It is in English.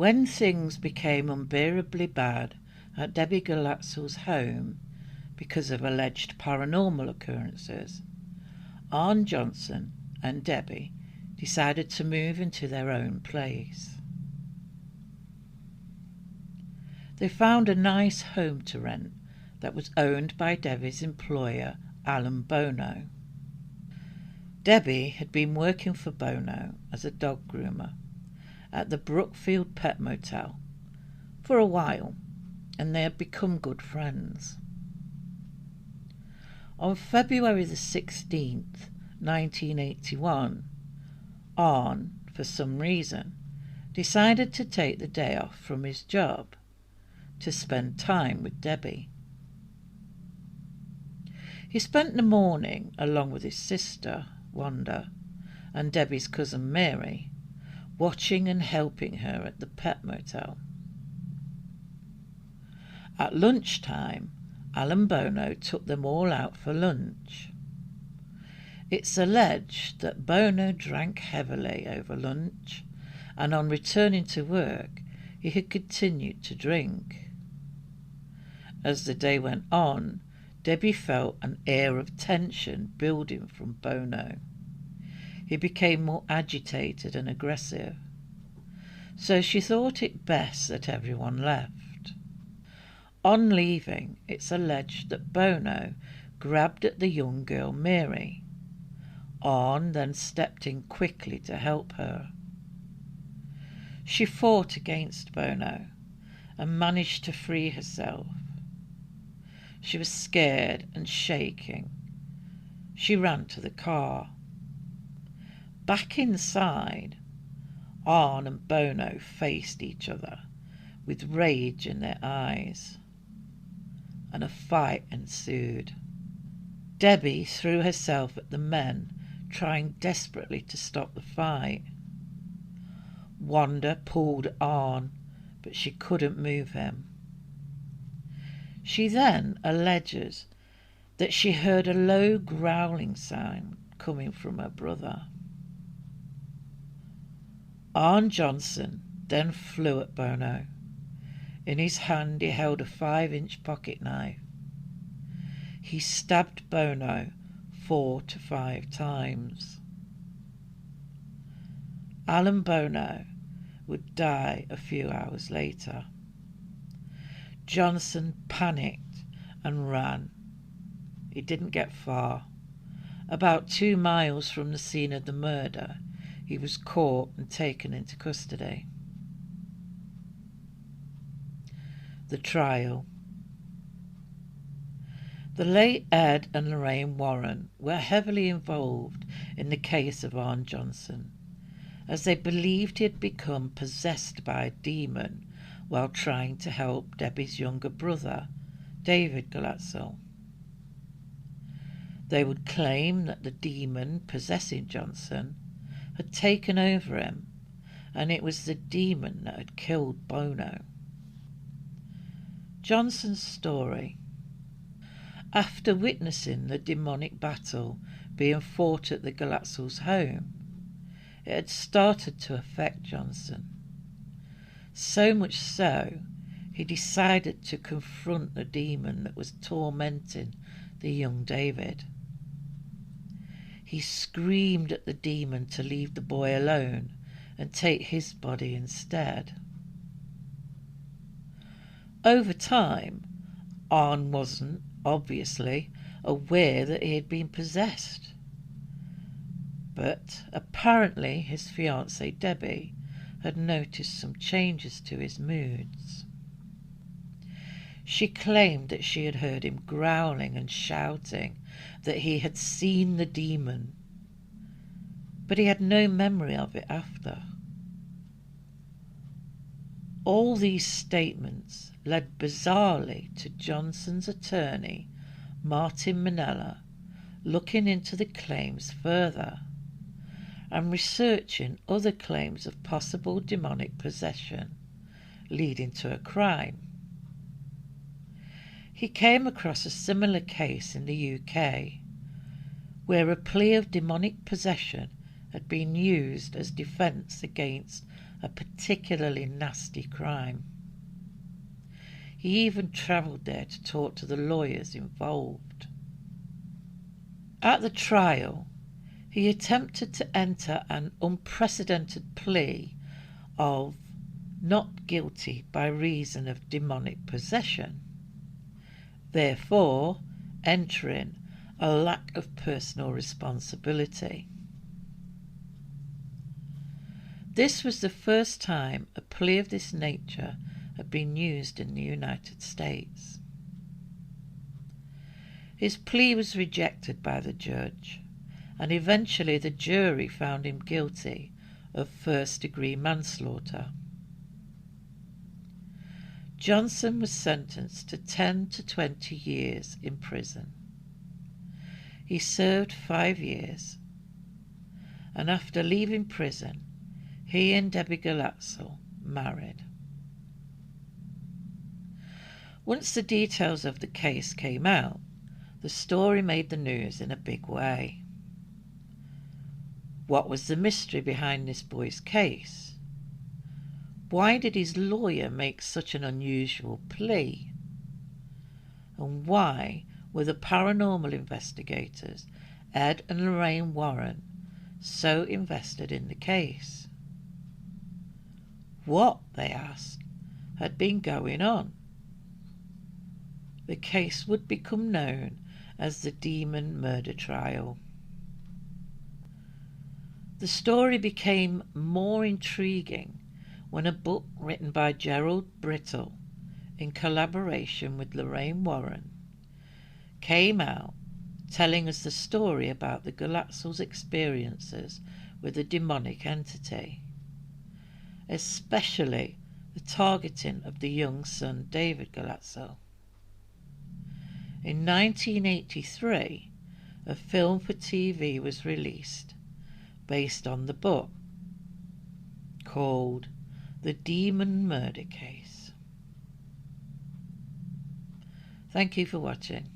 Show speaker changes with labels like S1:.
S1: When things became unbearably bad at Debbie Glatzel's home because of alleged paranormal occurrences, Arne Johnson and Debbie decided to move into their own place. They found a nice home to rent that was owned by Debbie's employer, Alan Bono. Debbie had been working for Bono as a dog groomer at the Brookfield Pet Motel for a while, and they had become good friends. On February the 16th, 1981, Arne, for some reason, decided to take the day off from his job to spend time with Debbie. He spent the morning along with his sister, Wanda, and Debbie's cousin Mary, watching and helping her at the pet motel. At lunchtime, Alan Bono took them all out for lunch. It's alleged that Bono drank heavily over lunch, and on returning to work he had continued to drink. As the day went on, Debbie felt an air of tension building from Bono. He became more agitated and aggressive, so she thought it best that everyone left. On leaving, it's alleged that Bono grabbed at the young girl Mary. Arne then stepped in quickly to help her. She fought against Bono and managed to free herself. She was scared and shaking. She ran to the car. Back inside, Arne and Bono faced each other with rage in their eyes, and a fight ensued. Debbie threw herself at the men, trying desperately to stop the fight. Wanda pulled Arne, but she couldn't move him. She then alleges that she heard a low growling sound coming from her brother. Arne Johnson then flew at Bono. In his hand he held a 5-inch pocket knife. He stabbed Bono 4 to 5 times. Alan Bono would die a few hours later. Johnson panicked and ran. He didn't get far. About 2 miles from the scene of the murder, he was caught and taken into custody. The trial. The late Ed and Lorraine Warren were heavily involved in the case of Arne Johnson, as they believed he had become possessed by a demon while trying to help Debbie's younger brother, David Glatzel. They would claim that the demon possessing Johnson had taken over him, and it was the demon that had killed Bono. Johnson's story. After witnessing the demonic battle being fought at the Glatzel's home, it had started to affect Johnson. So much so, he decided to confront the demon that was tormenting the young David. He screamed at the demon to leave the boy alone and take his body instead. Over time, Arne wasn't, obviously, aware that he had been possessed. But apparently his fiancée Debbie had noticed some changes to his moods. She claimed that she had heard him growling and shouting that he had seen the demon, but he had no memory of it after. All these statements led bizarrely to Johnson's attorney, Martin Minella, looking into the claims further and researching other claims of possible demonic possession leading to a crime. He came across a similar case in the UK, where a plea of demonic possession had been used as defence against a particularly nasty crime. He even travelled there to talk to the lawyers involved. At the trial, he attempted to enter an unprecedented plea of not guilty by reason of demonic possession, therefore entering a lack of personal responsibility. This was the first time a plea of this nature had been used in the United States. His plea was rejected by the judge, and eventually the jury found him guilty of first-degree manslaughter. Johnson was sentenced to 10 to 20 years in prison. He served 5 years, and after leaving prison, he and Debbie Glatzel married. Once the details of the case came out, the story made the news in a big way. What was the mystery behind this boy's case? Why did his lawyer make such an unusual plea? And why were the paranormal investigators, Ed and Lorraine Warren, so invested in the case? What, they asked, had been going on? The case would become known as the Demon Murder Trial. The story became more intriguing when a book written by Gerald Brittle in collaboration with Lorraine Warren came out, telling us the story about the Glatzels' experiences with a demonic entity, especially the targeting of the young son David Glatzel. In 1983, a film for TV was released based on the book, called The Demon Murder Case. Thank you for watching.